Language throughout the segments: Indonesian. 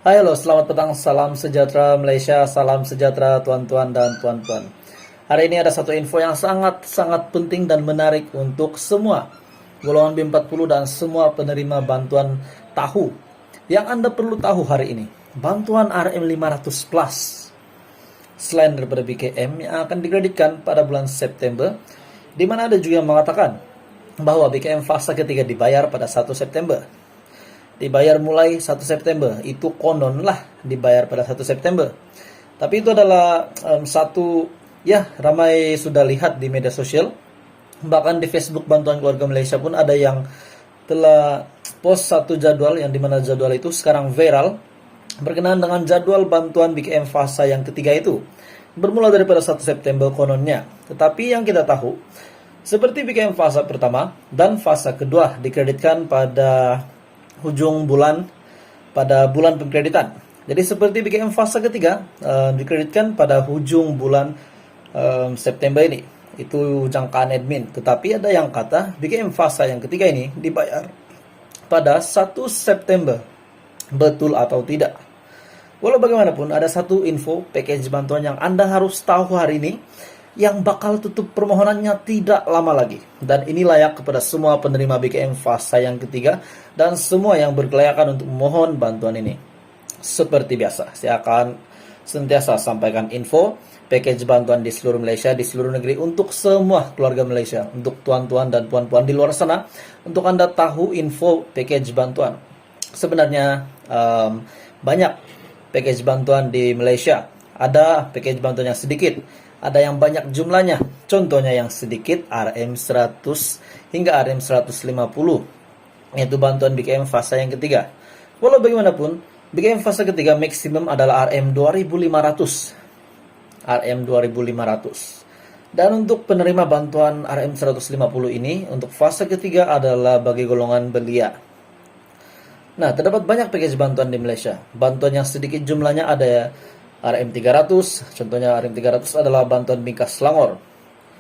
Hai, halo, selamat petang, salam sejahtera Malaysia, salam sejahtera tuan-tuan dan puan-puan. Hari ini ada satu info yang sangat-sangat penting dan menarik untuk semua golongan B40 dan semua penerima bantuan tahu. Yang Anda perlu tahu hari ini, bantuan RM500 Plus selain daripada BKM yang akan dikreditkan pada bulan September, di mana ada juga yang mengatakan bahwa BKM fase ketiga dibayar pada 1 September. Dibayar mulai 1 September. Itu konon lah dibayar pada 1 September. Tapi itu adalah satu, ya, ramai sudah lihat di media sosial. Bahkan di Facebook Bantuan Keluarga Malaysia pun ada yang telah post satu jadwal, yang dimana jadwal itu sekarang viral berkenaan dengan jadwal bantuan BKM fase yang ketiga itu. Bermula daripada 1 September kononnya. Tetapi yang kita tahu, seperti BKM fase pertama dan fase kedua dikreditkan pada ujung bulan, pada bulan pengkreditan. Jadi seperti BKM fase ketiga dikreditkan pada ujung bulan September ini. Itu jangkaan admin. Tetapi ada yang kata BKM fase yang ketiga ini dibayar pada 1 September. Betul atau tidak? Walau bagaimanapun, ada satu info package bantuan yang Anda harus tahu hari ini, yang bakal tutup permohonannya tidak lama lagi. Dan ini layak kepada semua penerima BKM fase yang ketiga dan semua yang berkelayakan untuk memohon bantuan ini. Seperti biasa, saya akan sentiasa sampaikan info package bantuan di seluruh Malaysia, di seluruh negeri, untuk semua keluarga Malaysia, untuk tuan-tuan dan puan-puan di luar sana, untuk Anda tahu info package bantuan. Sebenarnya banyak package bantuan di Malaysia. Ada package bantuan yang sedikit, ada yang banyak jumlahnya. Contohnya yang sedikit RM100 hingga RM150, yaitu bantuan BKM fase yang ketiga. Walau bagaimanapun, BKM fase ketiga maksimum adalah RM2500. RM2500. Dan untuk penerima bantuan RM150 ini, untuk fase ketiga adalah bagi golongan belia. Nah, terdapat banyak package bantuan di Malaysia. Bantuan yang sedikit jumlahnya ada RM300, contohnya RM300 adalah bantuan bingkas Selangor.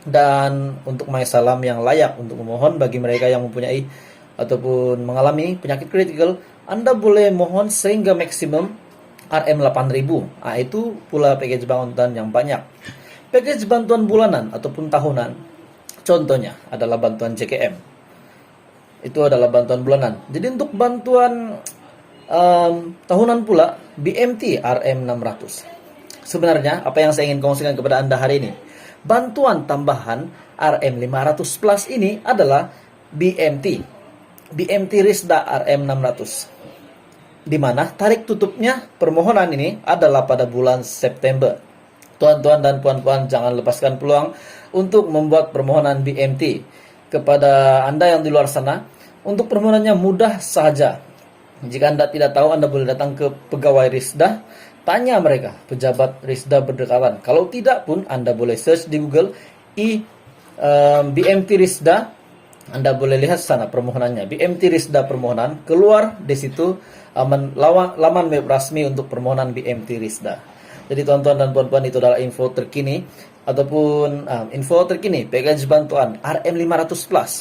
Dan untuk MySalam yang layak untuk memohon bagi mereka yang mempunyai ataupun mengalami penyakit kritikal, Anda boleh mohon sehingga maksimum RM8.000. Itu pula package bantuan yang banyak. Package bantuan bulanan ataupun tahunan, contohnya adalah bantuan JKM. Itu adalah bantuan bulanan. Jadi untuk bantuan tahunan pula, BMT RM600. Sebenarnya apa yang saya ingin kongsikan kepada Anda hari ini, bantuan tambahan RM500 Plus ini adalah BMT Risda RM600, di mana tarik tutupnya permohonan ini adalah pada bulan September. Tuan-tuan dan puan-puan, jangan lepaskan peluang untuk membuat permohonan BMT. Kepada Anda yang di luar sana, untuk permohonannya mudah saja. Jika Anda tidak tahu, Anda boleh datang ke pegawai Risda, tanya mereka, pejabat Risda berdekatan. Kalau tidak pun, Anda boleh search di Google BMT Risda. Anda boleh lihat sana permohonannya, BMT Risda permohonan. Keluar di situ laman web resmi untuk permohonan BMT Risda. Jadi tuan-tuan dan puan-puan, itu adalah info terkini ataupun info terkini package bantuan RM500 Plus.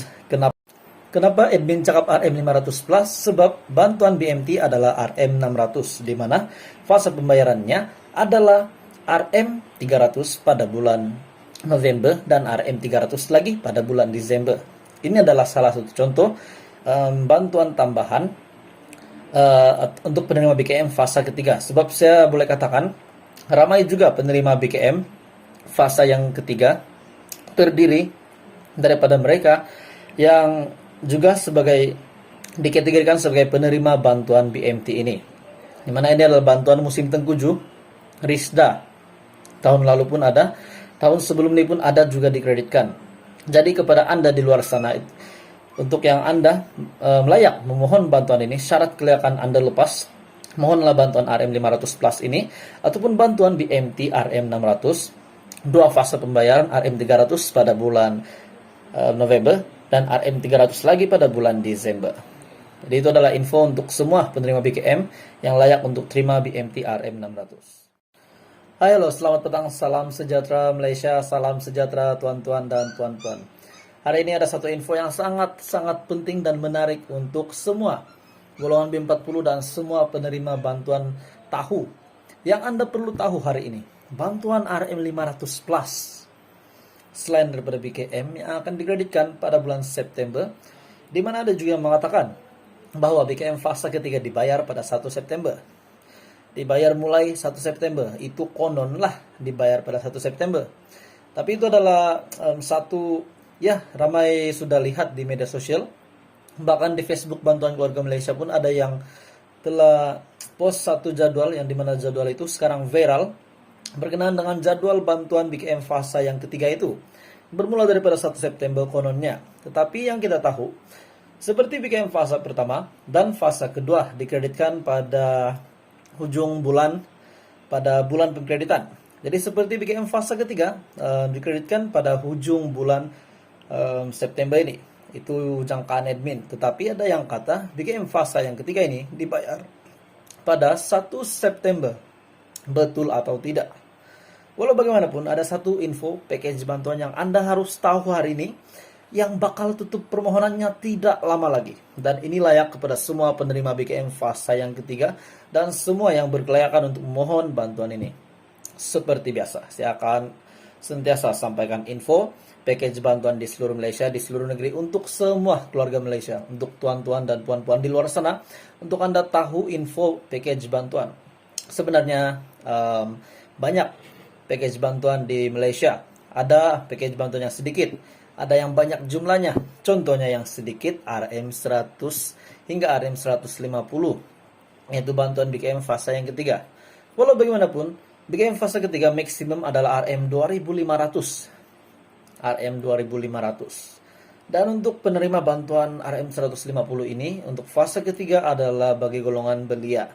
Kenapa admin cakap RM500 Plus? Sebab bantuan BMT adalah RM600, di mana fase pembayarannya adalah RM300 pada bulan November dan RM300 lagi pada bulan Desember. Ini adalah salah satu contoh bantuan tambahan untuk penerima BKM fase ketiga. Sebab saya boleh katakan, ramai juga penerima BKM fase yang ketiga terdiri daripada mereka yang juga dikategorikan sebagai penerima bantuan BMT ini. Di mana ini adalah bantuan musim tengkujuh Risda. Tahun lalu pun ada, tahun sebelum ini pun ada juga dikreditkan. Jadi kepada Anda di luar sana, untuk yang Anda layak memohon bantuan ini, syarat kelayakan Anda lepas, mohonlah bantuan RM500 Plus ini ataupun bantuan BMT RM600, dua fase pembayaran, RM300 pada bulan November dan RM300 lagi pada bulan Desember. Jadi itu adalah info untuk semua penerima BKM yang layak untuk terima BMT RM600. Hai, halo, selamat petang, salam sejahtera Malaysia, salam sejahtera tuan-tuan dan puan-puan. Hari ini ada satu info yang sangat-sangat penting dan menarik untuk semua golongan B40 dan semua penerima bantuan tahu. Yang Anda perlu tahu hari ini, bantuan RM500 Plus selain daripada BKM yang akan dikreditkan pada bulan September, di mana ada juga yang mengatakan bahwa BKM fase ketiga dibayar pada 1 September. Dibayar mulai 1 September, itu kononlah dibayar pada 1 September. Tapi itu adalah satu, ya ramai sudah lihat di media sosial. Bahkan di Facebook Bantuan Keluarga Malaysia pun ada yang telah post satu jadwal yang dimana jadwal itu sekarang viral berkenaan dengan jadwal bantuan BKM fase yang ketiga itu. Bermula daripada 1 September kononnya. Tetapi yang kita tahu, seperti BKM fase pertama dan fase kedua dikreditkan pada ujung bulan, pada bulan pengkreditan. Jadi seperti BKM fase ketiga dikreditkan pada ujung bulan September ini. Itu jangkaan admin. Tetapi ada yang kata BKM fase yang ketiga ini dibayar pada 1 September. Betul atau tidak? Walau bagaimanapun, ada satu info package bantuan yang Anda harus tahu hari ini, yang bakal tutup permohonannya tidak lama lagi. Dan ini layak kepada semua penerima BKM fase yang ketiga dan semua yang berkelayakan untuk memohon bantuan ini. Seperti biasa, saya akan sentiasa sampaikan info package bantuan di seluruh Malaysia, di seluruh negeri, untuk semua keluarga Malaysia, untuk tuan-tuan dan puan-puan di luar sana, untuk Anda tahu info package bantuan. Sebenarnya banyak package bantuan di Malaysia. Ada package bantuan yang sedikit, ada yang banyak jumlahnya. Contohnya yang sedikit RM100 hingga RM150, yaitu bantuan BKM fase yang ketiga. Walau bagaimanapun, BKM fase ketiga maksimum adalah RM2500. Dan untuk penerima bantuan RM150 ini, untuk fase ketiga adalah bagi golongan belia.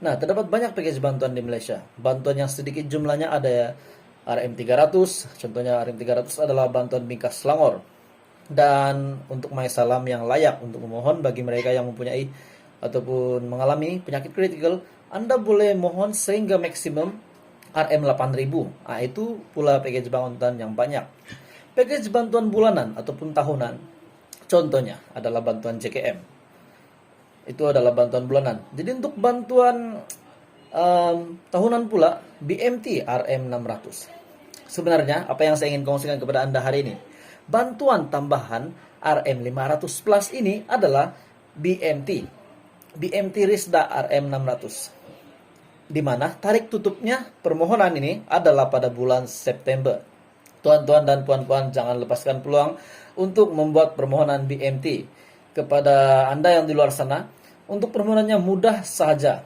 Nah, terdapat banyak package bantuan di Malaysia. Bantuan yang sedikit jumlahnya ada RM300, contohnya RM300 adalah bantuan bingkas Selangor. Dan untuk MySalam yang layak untuk memohon bagi mereka yang mempunyai ataupun mengalami penyakit kritikal, Anda boleh mohon sehingga maksimum RM8.000. Nah, itu pula package bantuan yang banyak. Package bantuan bulanan ataupun tahunan, contohnya adalah bantuan JKM. Itu adalah bantuan bulanan. Jadi untuk bantuan tahunan pula, BMT RM600. Sebenarnya apa yang saya ingin kongsikan kepada Anda hari ini, bantuan tambahan RM500 Plus ini adalah BMT Risda RM600, di mana tarik tutupnya permohonan ini adalah pada bulan September. Tuan-tuan dan puan-puan, jangan lepaskan peluang untuk membuat permohonan BMT. Kepada Anda yang di luar sana, untuk permohonannya mudah saja.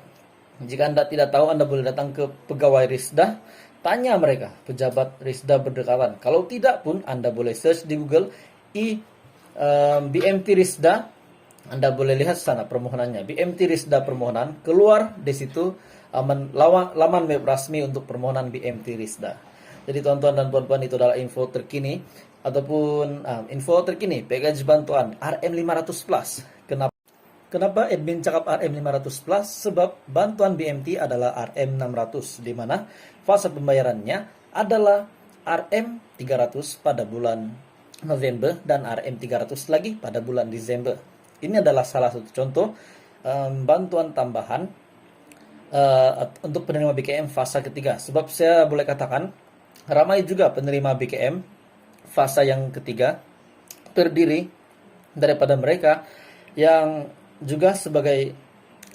Jika Anda tidak tahu, Anda boleh datang ke pegawai Risda, tanya mereka, pejabat Risda berdekatan. Kalau tidak pun, Anda boleh search di Google BMT Risda. Anda boleh lihat sana permohonannya, BMT Risda permohonan. Keluar di situ laman web resmi untuk permohonan BMT Risda. Jadi tuan-tuan dan puan-puan, itu adalah info terkini ataupun info terkini package bantuan RM500 Plus. Kenapa admin cakap RM500 Plus? Sebab bantuan BMT adalah RM600, di mana fase pembayarannya adalah RM300 pada bulan November dan RM300 lagi pada bulan Desember. Ini adalah salah satu contoh bantuan tambahan untuk penerima BKM fase ketiga. Sebab saya boleh katakan, ramai juga penerima BKM fase yang ketiga terdiri daripada mereka yang juga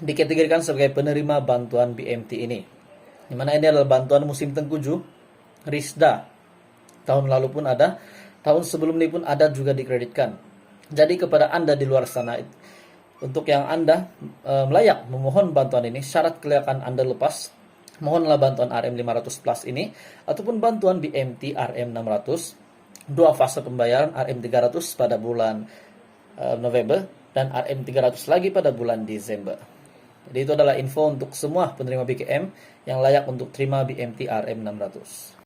dikategorikan sebagai penerima bantuan BMT ini. Di mana ini adalah bantuan musim tengkujuh Risda. Tahun lalu pun ada, tahun sebelum ini pun ada juga dikreditkan. Jadi kepada Anda di luar sana, untuk yang Anda layak memohon bantuan ini, syarat kelayakan Anda lepas, mohonlah bantuan RM500 Plus ini ataupun bantuan BMT RM600, dua fase pembayaran RM300 pada bulan November dan RM300 lagi pada bulan Desember. Jadi itu adalah info untuk semua penerima BKM yang layak untuk terima BMT RM600.